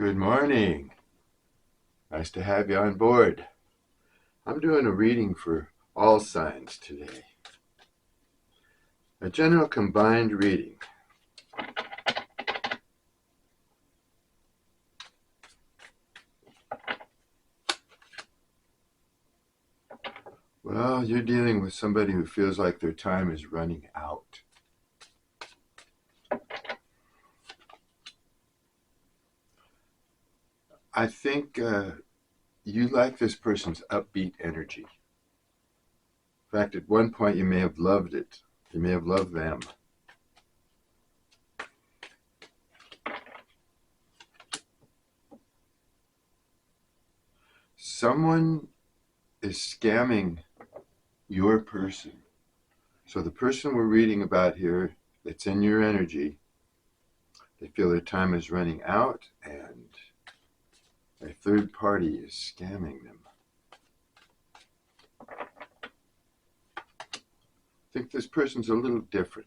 Good morning. Nice to have you on board. I'm doing a reading for all signs today. A general combined reading. Well, you're dealing with somebody who feels like their time is running out. I think you like this person's upbeat energy. In fact, at one point you may have loved it. You may have loved them. Someone is scamming your person. So the person we're reading about here that's in your energy, they feel their time is running out and a third party is scamming them. I think this person's a little different.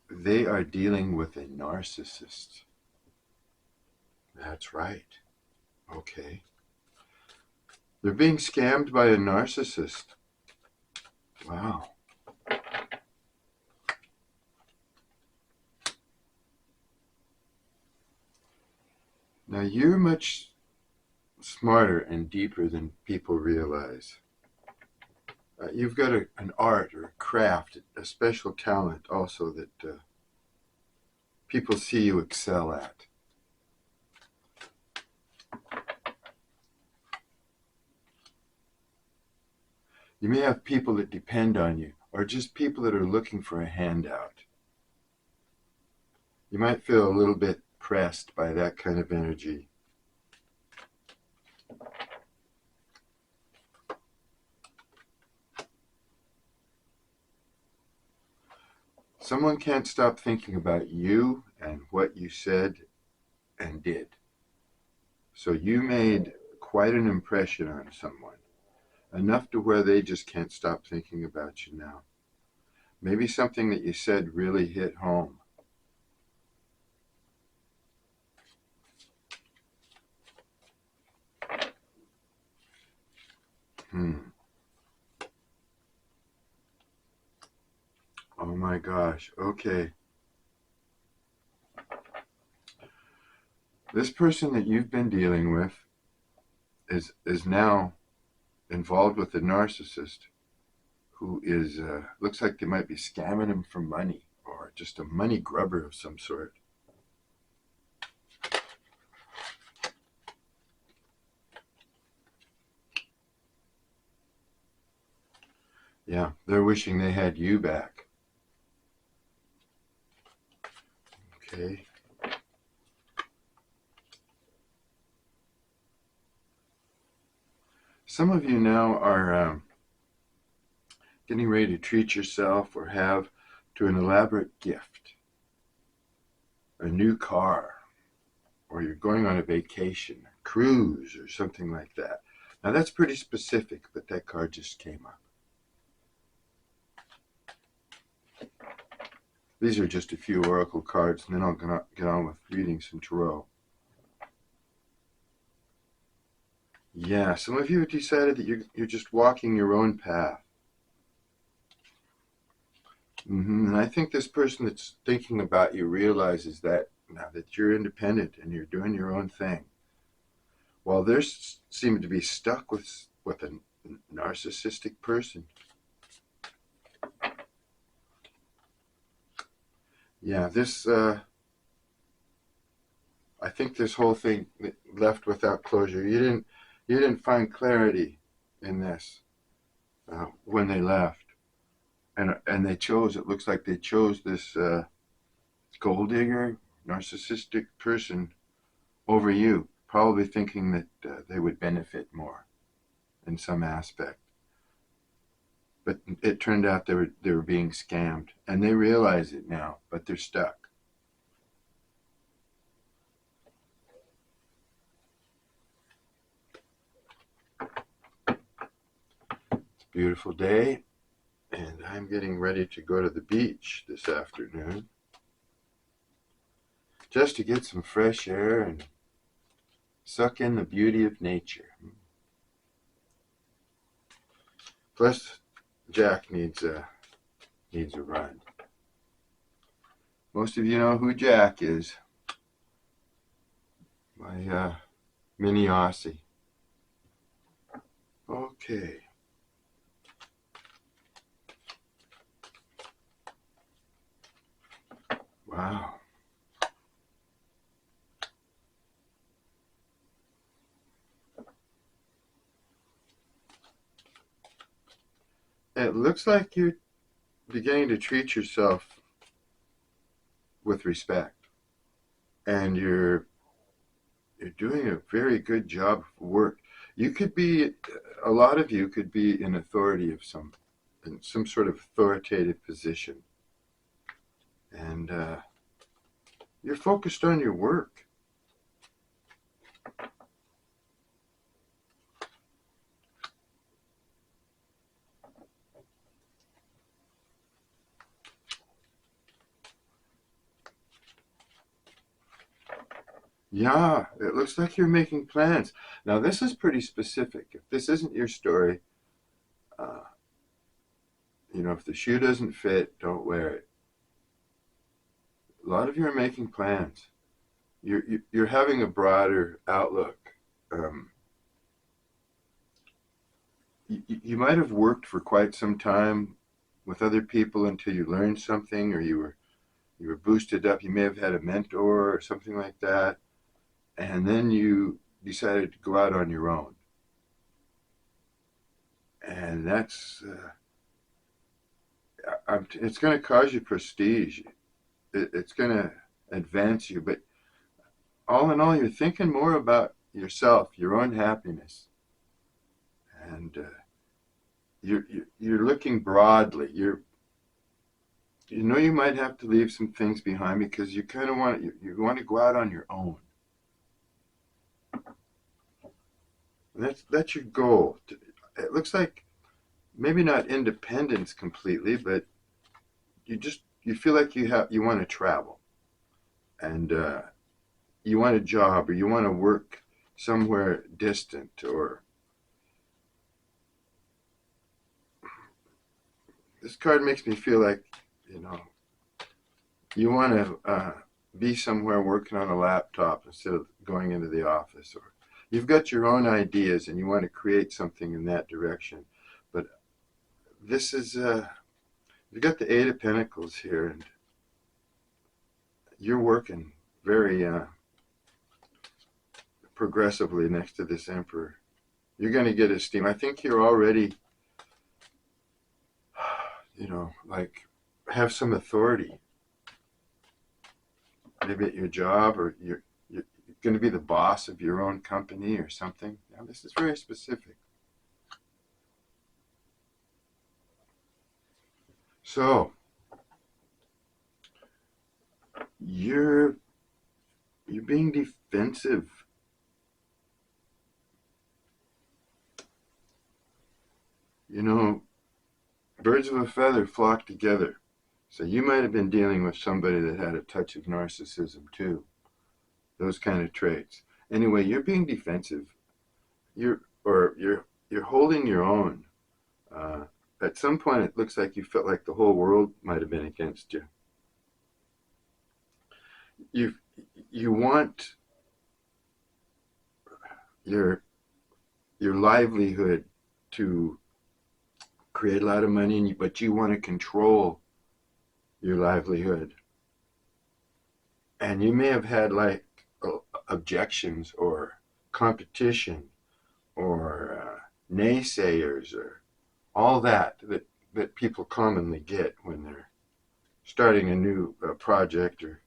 They are dealing with a narcissist. That's right. Okay. They're being scammed by a narcissist. Wow. Now you're much smarter and deeper than people realize. You've got an art or a craft, a special talent also that people see you excel at. You may have people that depend on you, or just people that are looking for a handout. You might feel a little bit pressed by that kind of energy. Someone can't stop thinking about you and what you said and did. So you made quite an impression on someone, enough to where they just can't stop thinking about you now. Maybe something that you said really hit home. Oh my gosh, okay. This person that you've been dealing with is now involved with a narcissist who is, looks like they might be scamming him for money or just a money grubber of some sort. Yeah, they're wishing they had you back. Okay. Some of you now are getting ready to treat yourself or have to an elaborate gift, a new car, or you're going on a vacation, a cruise, or something like that. Now that's pretty specific, but that card just came up. These are just a few oracle cards, and then I'll get on with reading some tarot. Yeah, some of you have decided that you're just walking your own path. And I think this person that's thinking about you realizes that now that you're independent and you're doing your own thing. While they seem to be stuck with a narcissistic person. Yeah, this, I think this whole thing left without closure. You didn't find clarity in this when they left. And they chose, it looks like they chose this gold digger, narcissistic person over you, probably thinking that they would benefit more in some aspect. But it turned out they were being scammed, and they realize it now, but they're stuck. It's a beautiful day. And I'm getting ready to go to the beach this afternoon just to get some fresh air and suck in the beauty of nature. Plus, Jack needs a run. Most of you know who Jack is. My mini Aussie. Okay. Wow. It looks like you're beginning to treat yourself with respect, and you're doing a very good job of work. You could be, a lot of you could be in authority of in some sort of authoritative position, and you're focused on your work. Yeah, it looks like you're making plans. Now, this is pretty specific. If this isn't your story, uh, if the shoe doesn't fit, don't wear it. A lot of you are making plans. You're having a broader outlook. Um, you might have worked for quite some time with other people until you learned something, or you were boosted up. You may have had a mentor or something like that, and then you decided to go out on your own. And that's it's going to cause you prestige. It's going to advance you, but all in all, you're thinking more about yourself, your own happiness, and you're looking broadly. You might have to leave some things behind because you kind of you want to go out on your own. And that's your goal. It looks like maybe not independence completely, but you feel like you want to travel, and you want a job, or you want to work somewhere distant, or this card makes me feel like you want to be somewhere working on a laptop instead of going into the office, or you've got your own ideas and you want to create something in that direction. But this is you've got the Eight of Pentacles here, and you're working very progressively next to this Emperor. You're going to get esteem. I think you're already, like, have some authority. Maybe at your job, or you're going to be the boss of your own company or something. Now, this is very specific. So, you're being defensive. Birds of a feather flock together. So you might have been dealing with somebody that had a touch of narcissism too. Those kind of traits. Anyway, you're being defensive. You're holding your own. At some point, it looks like you felt like the whole world might have been against you. You want your livelihood to create a lot of money, but you want to control your livelihood. And you may have had like objections or competition or naysayers or all that people commonly get when they're starting a new project or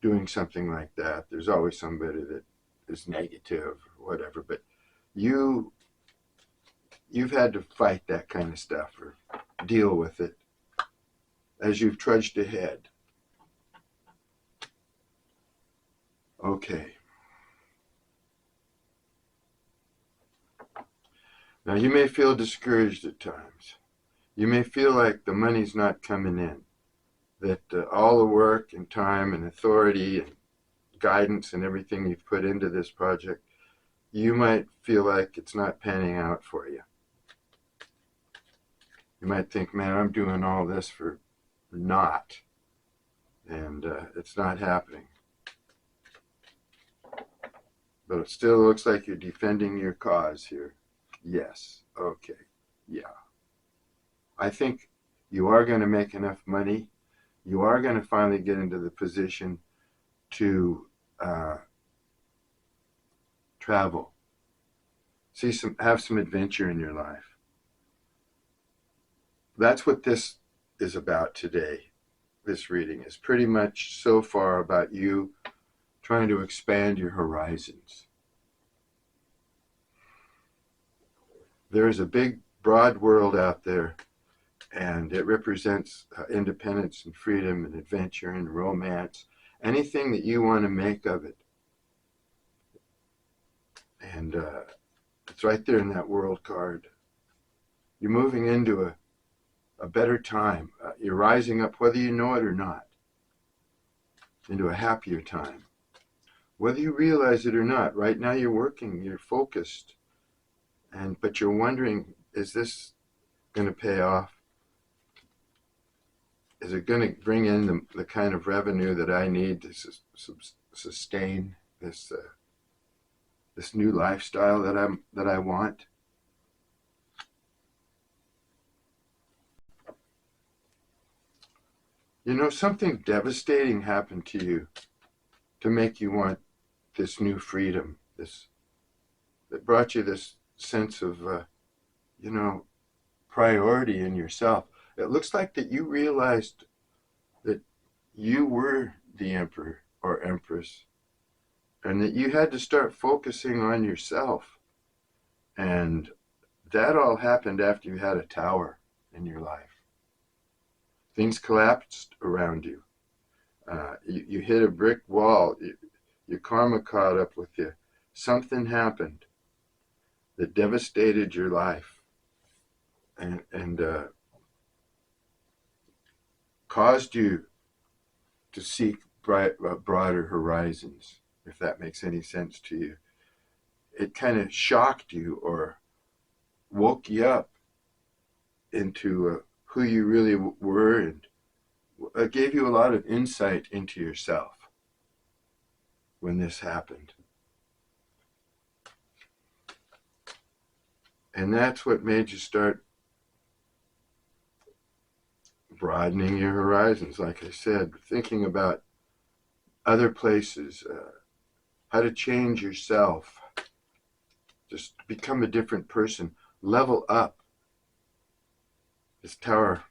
doing something like that. There's always somebody that is negative or whatever, but you've had to fight that kind of stuff or deal with it as you've trudged ahead. Okay. Now you may feel discouraged at times. You may feel like the money's not coming in, that all the work and time and authority and guidance and everything you've put into this project, you might feel like it's not panning out for you. You might think, man, I'm doing all this for naught, and it's not happening. But it still looks like you're defending your cause here. Yes. Okay. Yeah. I think you are going to make enough money. You are going to finally get into the position to travel. Have some adventure in your life. That's what this is about today. This reading is pretty much so far about you trying to expand your horizons. There is a big, broad world out there, and it represents independence and freedom and adventure and romance, anything that you want to make of it. And it's right there in that world card. You're moving into a better time. You're rising up, whether you know it or not, into a happier time. Whether you realize it or not, right now you're working, you're focused, but you're wondering, is this going to pay off? Is it going to bring in the kind of revenue that I need to sustain this new lifestyle that I want? You know, something devastating happened to you to make you want this new freedom, that brought you this sense of, priority in yourself. It looks like that you realized that you were the emperor or empress, and that you had to start focusing on yourself. And that all happened after you had a tower in your life. Things collapsed around you. You hit a brick wall. Your karma caught up with you. Something happened that devastated your life and caused you to seek broader horizons, if that makes any sense to you. It kind of shocked you or woke you up into who you really were, and gave you a lot of insight into yourself when this happened. And that's what made you start broadening your horizons, like I said, thinking about other places, how to change yourself, just become a different person, level up. This tower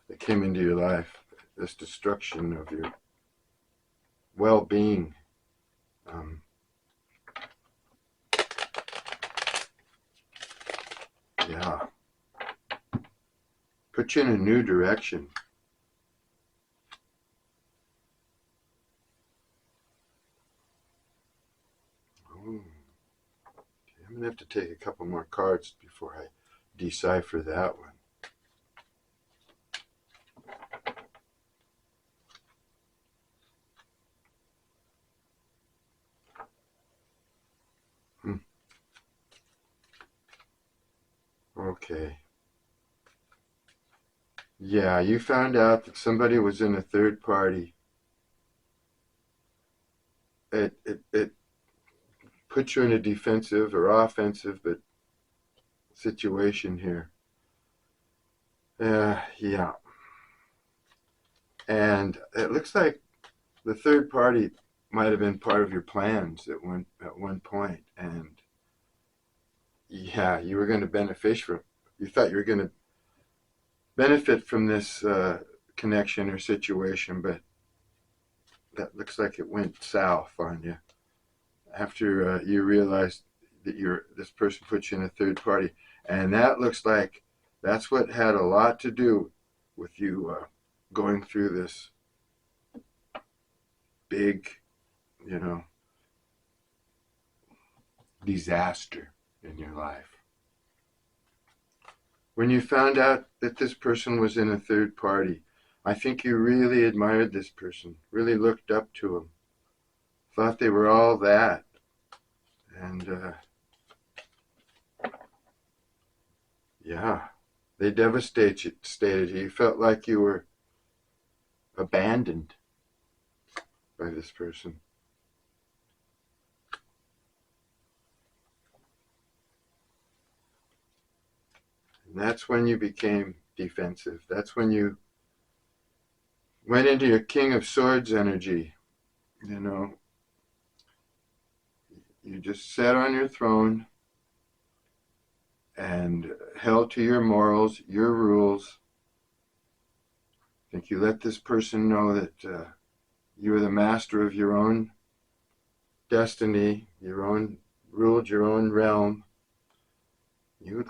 that came into your life, this destruction of your well-being, put you in a new direction. Okay, I'm gonna have to take a couple more cards before I decipher that one. Okay. Yeah, you found out that somebody was in a third party. It put you in a defensive or offensive but situation here. Yeah. And it looks like the third party might have been part of your plans at one point, and yeah, you were going to you thought you were going to benefit from this connection or situation, but that looks like it went south on you after you realized that this person put you in a third party, and that looks like that's what had a lot to do with you going through this big, disaster in your life. When you found out that this person was in a third party, I think you really admired this person, really looked up to them, thought they were all that. And yeah, they devastated you. You felt like you were abandoned by this person. And that's when you became defensive. That's when you went into your King of Swords energy. You know, you just sat on your throne and held to your morals, your rules. I think you let this person know that you were the master of your own destiny, ruled your own realm.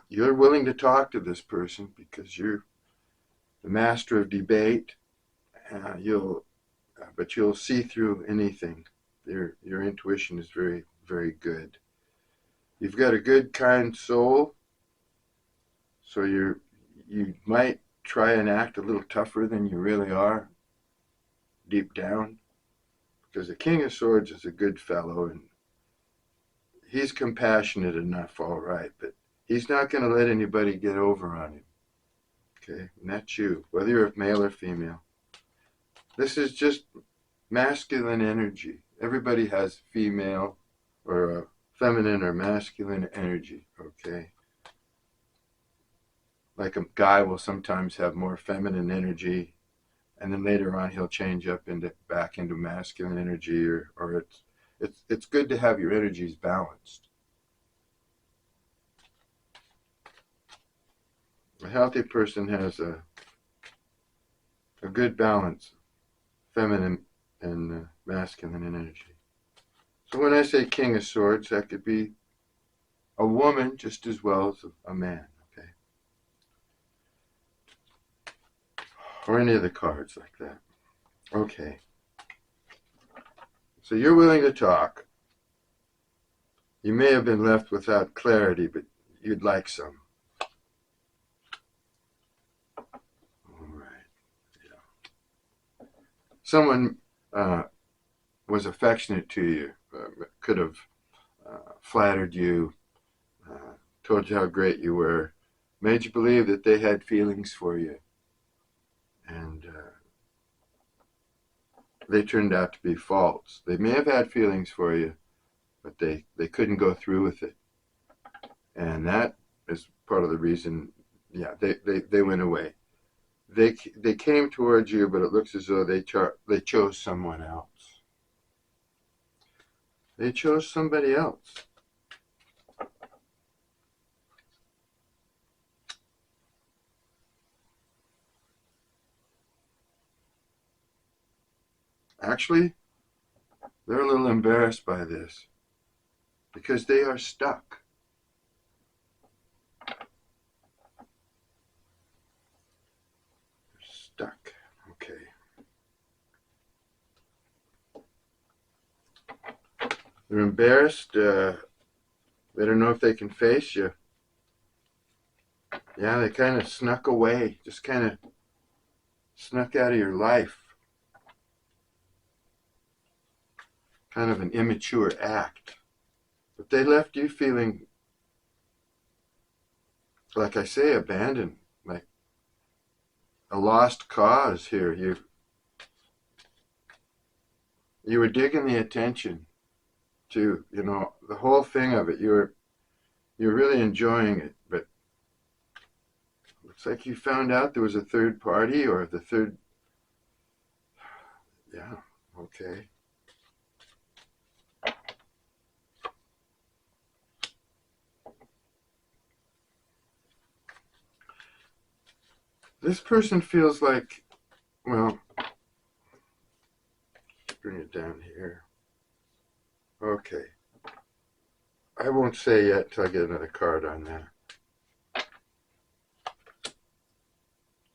You're willing to talk to this person because you're the master of debate. But you'll see through anything. Your intuition is very, very good. You've got a good, kind soul, so you might try and act a little tougher than you really are, deep down, because the King of Swords is a good fellow, and he's compassionate enough, all right, but he's not going to let anybody get over on him. Okay, and that's you, whether you're male or female. This is just masculine energy. Everybody has female or feminine or masculine energy, okay? Like a guy will sometimes have more feminine energy, and then later on he'll change up back into masculine energy, or it's good to have your energies balanced. A healthy person has a good balance, feminine and masculine energy. So when I say King of Swords, that could be a woman just as well as a man, okay? Or any of the cards like that. Okay. So you're willing to talk. You may have been left without clarity, but you'd like some. All right. Yeah. Someone was affectionate to you, could have flattered you, told you how great you were, made you believe that they had feelings for you. And they turned out to be false. They may have had feelings for you, but they couldn't go through with it. And that is part of the reason, yeah, they went away. They came towards you, but it looks as though they chose someone else. They chose somebody else. Actually, they're a little embarrassed by this because they are stuck. They're stuck. Okay. They're embarrassed. They don't know if they can face you. Yeah, they kind of snuck away, just kind of snuck out of your life. Kind of an immature act. But they left you feeling, like I say, abandoned, like a lost cause here. You were digging the attention to, the whole thing of it. You're really enjoying it, but looks like you found out there was a third party or the third. Yeah, okay. This person feels like, well, bring it down here. Okay. I won't say yet till I get another card on that.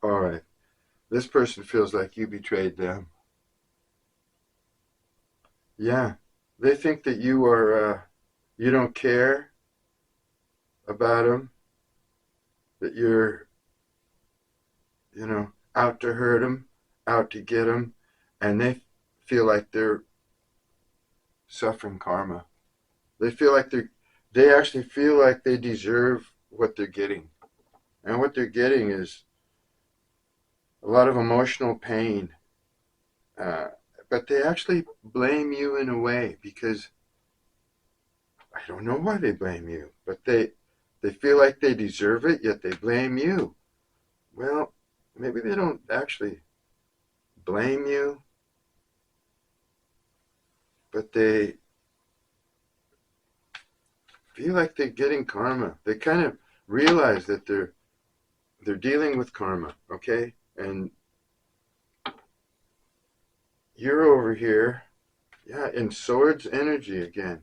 All right. This person feels like you betrayed them. Yeah. They think that you are, you don't care about them. that you're, out to hurt them, out to get them, and they feel like they're suffering karma. They feel like they actually feel like they deserve what they're getting. And what they're getting is a lot of emotional pain. But they actually blame you in a way, because I don't know why they blame you, but they feel like they deserve it, yet they blame you. Well, maybe they don't actually blame you, but they feel like they're getting karma. They kind of realize that they're dealing with karma, okay? And you're over here, in swords energy again.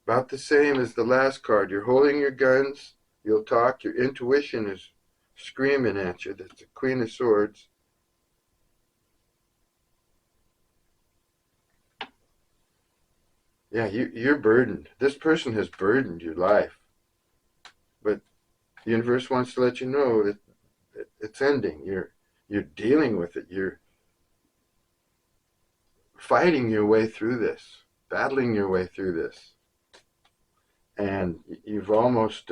About the same as the last card. You're holding your guns, you'll talk, your intuition is screaming at you. That's the Queen of Swords. Yeah, you're burdened. This person has burdened your life. But the universe wants to let you know that it's ending. You're dealing with it. You're fighting your way through this, battling your way through this. And you've almost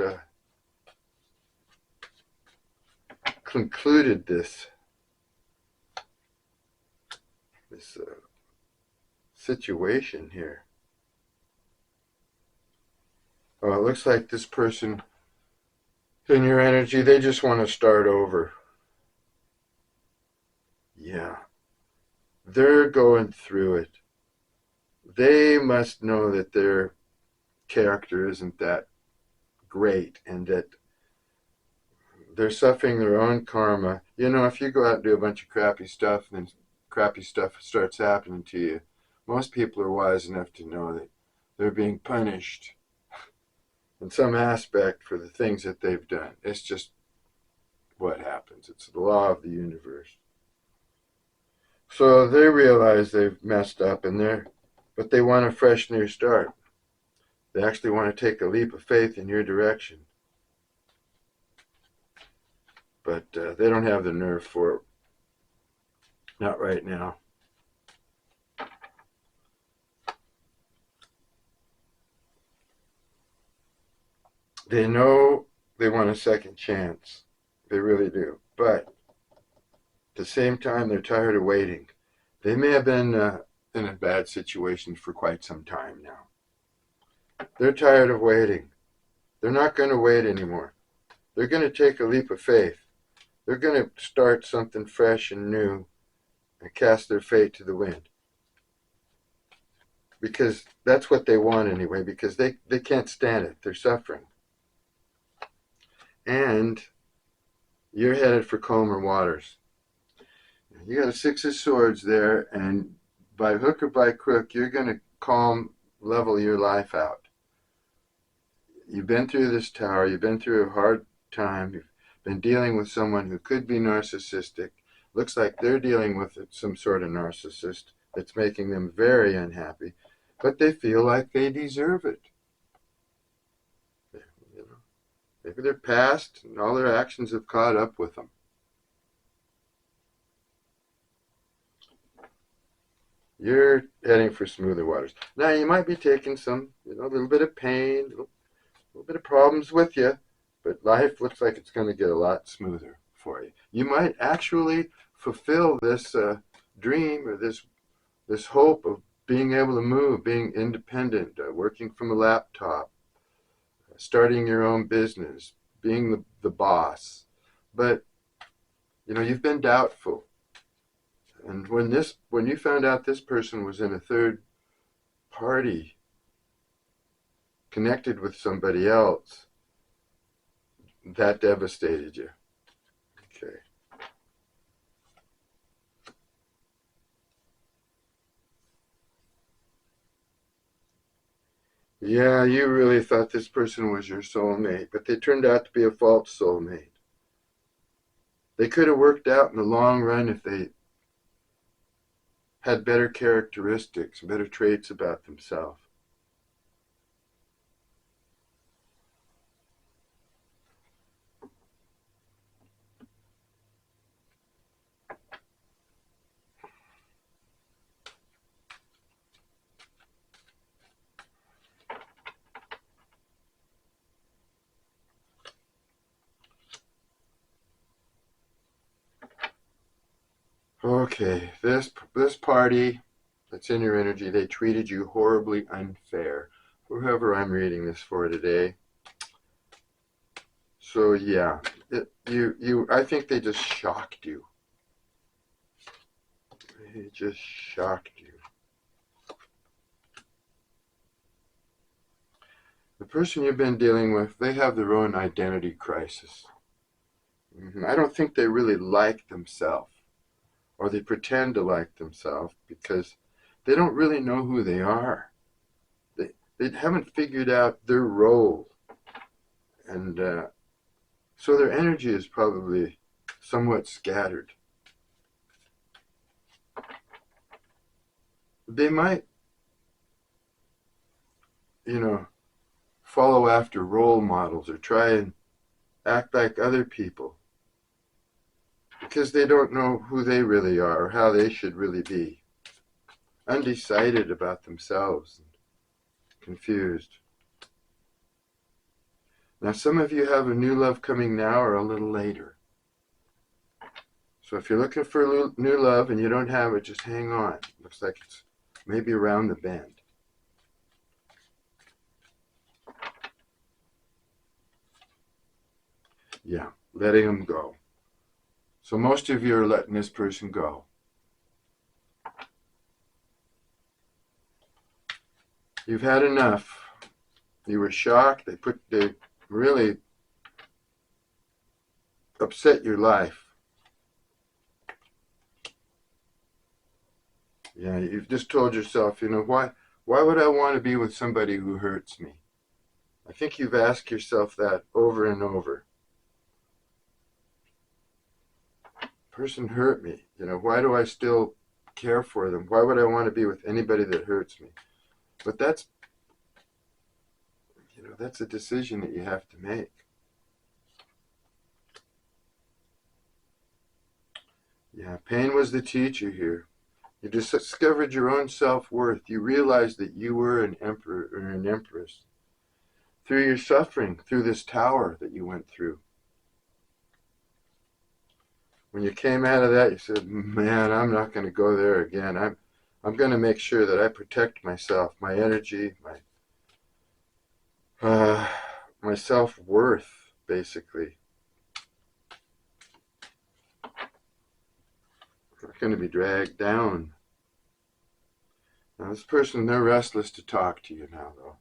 concluded this situation here. Oh, it looks like this person, in your energy, they just want to start over. Yeah. They're going through it. They must know that their character isn't that great, and that they're suffering their own karma. If you go out and do a bunch of crappy stuff, and then crappy stuff starts happening to you, most people are wise enough to know that they're being punished in some aspect for the things that they've done. It's just what happens. It's the law of the universe. So they realize they've messed up, but they want a fresh new start. They actually want to take a leap of faith in your direction. But they don't have the nerve for it. Not right now. They know they want a second chance. They really do. But at the same time, they're tired of waiting. They may have been in a bad situation for quite some time now. They're tired of waiting. They're not going to wait anymore. They're going to take a leap of faith. They're going to start something fresh and new and cast their fate to the wind. Because that's what they want anyway, because they can't stand it. They're suffering. And you're headed for calmer waters. You got a Six of Swords there, and by hook or by crook, you're going to level your life out. You've been through this tower. You've been through a hard time. You've been dealing with someone who could be narcissistic. Looks like they're dealing with some sort of narcissist that's making them very unhappy, but they feel like they deserve it. Maybe they're past and all their actions have caught up with them. You're heading for smoother waters. Now, you might be taking some, a little bit of pain, a little bit of problems with you, but life looks like it's going to get a lot smoother for you. You might actually fulfill this dream, or this hope of being able to move, being independent, working from a laptop, starting your own business, being the boss. But, you've been doubtful. And when you found out this person was in a third party, connected with somebody else, that devastated you. Okay. Yeah, you really thought this person was your soulmate, but they turned out to be a false soulmate. They could have worked out in the long run if they had better characteristics, better traits about themselves. Okay, this party that's in your energy, they treated you horribly unfair. Whoever I'm reading this for today. So yeah, I think they just shocked you. They just shocked you. The person you've been dealing with, they have their own identity crisis. I don't think they really like themselves, or they pretend to like themselves because they don't really know who they are. They haven't figured out their role, and so their energy is probably somewhat scattered. They might, you know, follow after role models or try and act like other people because they don't know who they really are or how they should really be. Undecided about themselves and confused. Now, some of you have a new love coming now or a little later. So if you're looking for new love and you don't have it, just hang on. Looks like it's maybe around the bend. Yeah, letting them go. So most of you are letting this person go. You've had enough. You were shocked. They really upset your life. Yeah, you've just told yourself, why would I want to be with somebody who hurts me? I think you've asked yourself that over and over. Person hurt me. Why do I still care for them? Why would I want to be with anybody that hurts me? But that's a decision that you have to make. Yeah, pain was the teacher here. You just discovered your own self-worth. You realized that you were an emperor or an empress through your suffering, through this tower that you went through. When you came out of that, you said, man, I'm not going to go there again. I'm going to make sure that I protect myself, my energy, my self-worth, basically. I'm not going to be dragged down. Now, this person, they're restless to talk to you now, though.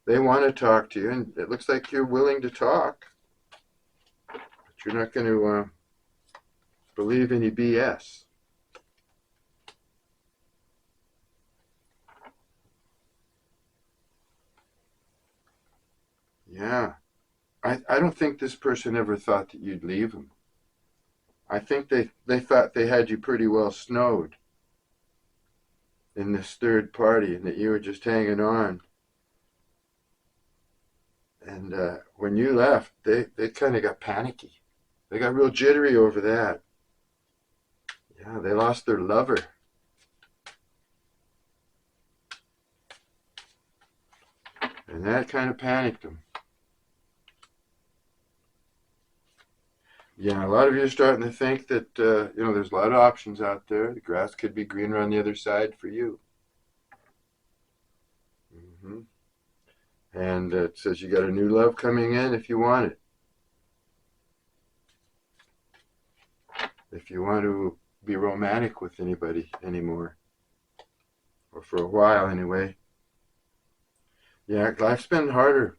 They want to talk to you, and it looks like you're willing to talk. But you're not going to believe any BS. Yeah. I don't think this person ever thought that you'd leave them. I think they thought they had you pretty well snowed in this third party and that you were just hanging on. And when you left, they kind of got panicky. They got real jittery over that. Yeah, they lost their lover. And that kind of panicked them. Yeah, a lot of you are starting to think that, there's a lot of options out there. The grass could be greener on the other side for you. Mm-hmm. And it says you got a new love coming in if you want it. If you want to be romantic with anybody anymore. Or for a while anyway. Yeah, life's been harder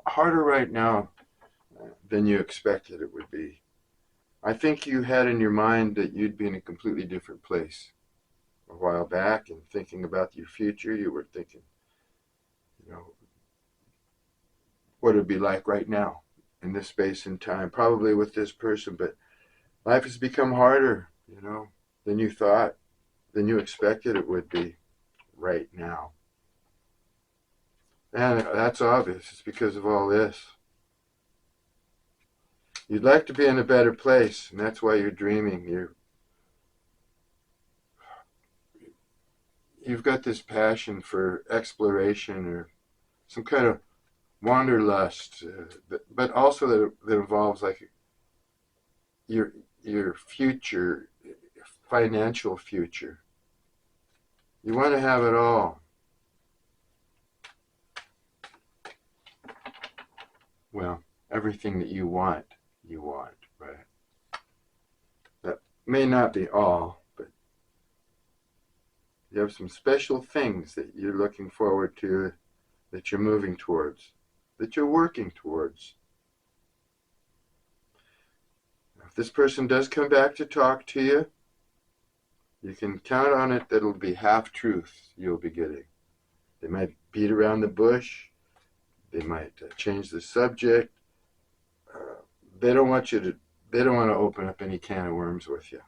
right now than you expected it would be. I think you had in your mind that you'd be in a completely different place a while back, and thinking about your future, you were thinking, what it'd be like right now in this space and time, probably with this person, but life has become harder, than you thought, than you expected it would be right now. And that's obvious. It's because of all this. You'd like to be in a better place, and that's why you're dreaming. You've got this passion for exploration or some kind of wanderlust, but also that involves like your future financial future. You want to have it all. Well, everything that you want, right? That may not be all, but you have some special things that you're looking forward to, that you're moving towards, that you're working towards. If this person does come back to talk to you, you can count on it that it'll be half-truths you'll be getting. They might beat around the bush. They might change the subject. They don't want to open up any can of worms with you.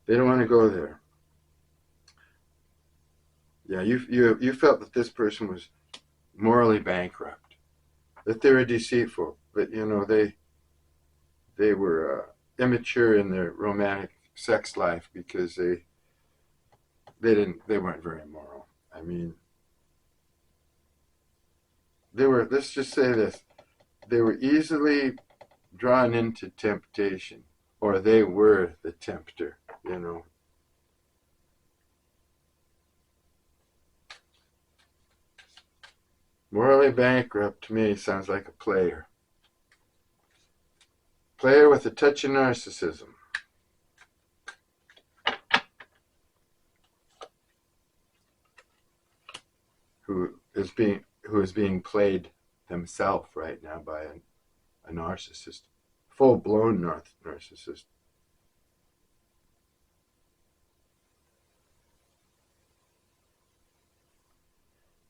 They don't want to go there. Yeah, you felt that this person was morally bankrupt, that they were deceitful, that they were immature in their romantic sex life because they weren't very moral. I mean, let's just say this, they were easily drawn into temptation, or they were the tempter, Morally bankrupt to me sounds like a player. Player with a touch of narcissism. Who is being played themselves right now by a narcissist. Full-blown narcissist.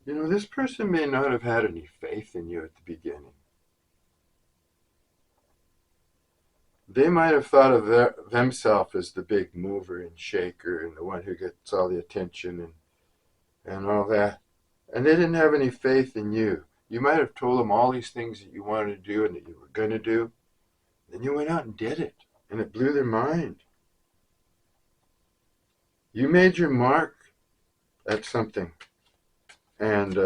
This person may not have had any faith in you at the beginning. They might have thought of themselves as the big mover and shaker and the one who gets all the attention and all that. And they didn't have any faith in you. You might have told them all these things that you wanted to do and that you were going to do. Then you went out and did it. And it blew their mind. You made your mark at something. And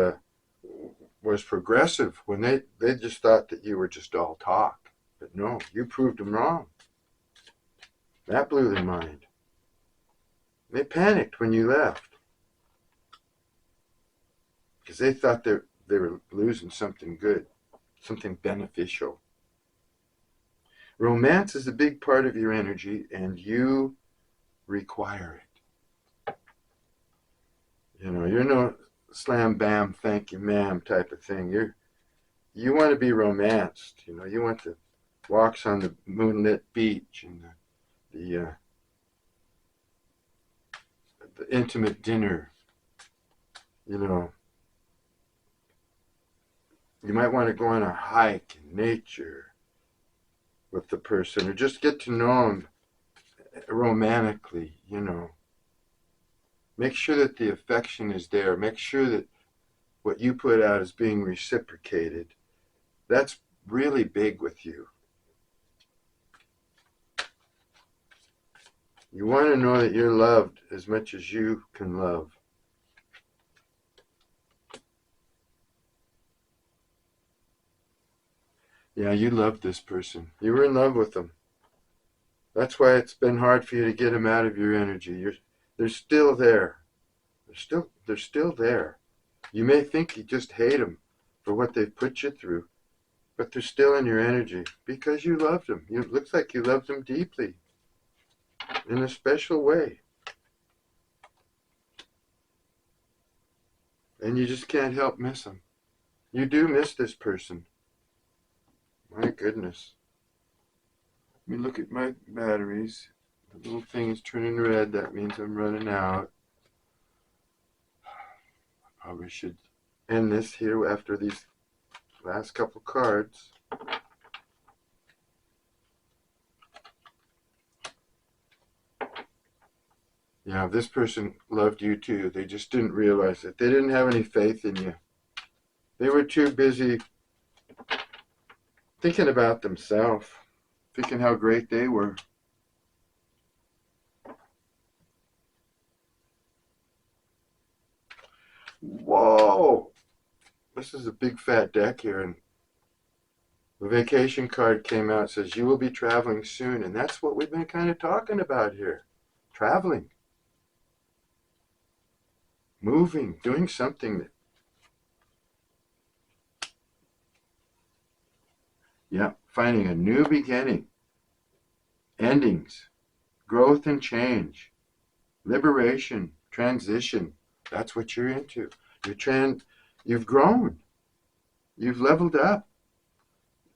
was progressive when they just thought that you were just all talk. But no, you proved them wrong. That blew their mind. They panicked when you left. Because they thought they were losing something good, something beneficial. Romance is a big part of your energy, and you require it. You're no slam bam thank you ma'am type of thing. You want to be romanced. You want the walks on the moonlit beach and the intimate dinner. You might want to go on a hike in nature with the person, or just get to know them romantically, Make sure that the affection is there. Make sure that what you put out is being reciprocated. That's really big with you. You want to know that you're loved as much as you can love. Yeah, you loved this person. You were in love with them. That's why it's been hard for you to get them out of your energy. They're still there. They're still there. You may think you just hate them for what they've put you through, but they're still in your energy because you loved them. It looks like you loved them deeply, in a special way. And you just can't help miss them. You do miss this person. My goodness. Let me look at my batteries. The little thing is turning red. That means I'm running out. I probably should end this here after these last couple cards. Yeah, this person loved you too. They just didn't realize it. They didn't have any faith in you. They were too busy thinking about themselves, thinking how great they were. Whoa! This is a big fat deck here, and The vacation card came out, says you will be traveling soon, and that's what we've been kind of talking about here. Traveling, moving, doing something. Yeah, finding a new beginning, endings, growth and change, liberation, transition. That's what you're into. You've grown. You've leveled up.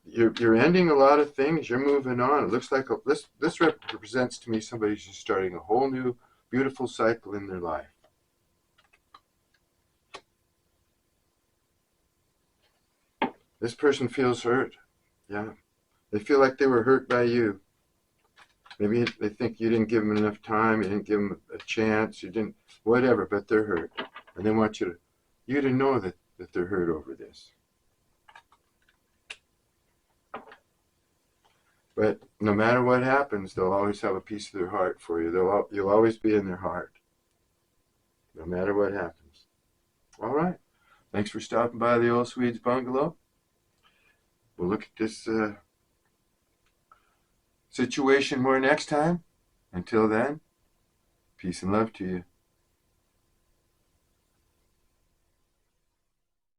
You're ending a lot of things. You're moving on. It looks like this represents to me somebody who's just starting a whole new beautiful cycle in their life. This person feels hurt. Yeah. They feel like they were hurt by you. Maybe they think you didn't give them enough time, you didn't give them a chance, you didn't, whatever, but they're hurt. And they want you to know that they're hurt over this. But no matter what happens, they'll always have a piece of their heart for you. You'll always be in their heart, no matter what happens. All right. Thanks for stopping by the Old Swedes Bungalow. We'll look at this situation more next time. Until then, peace and love to you.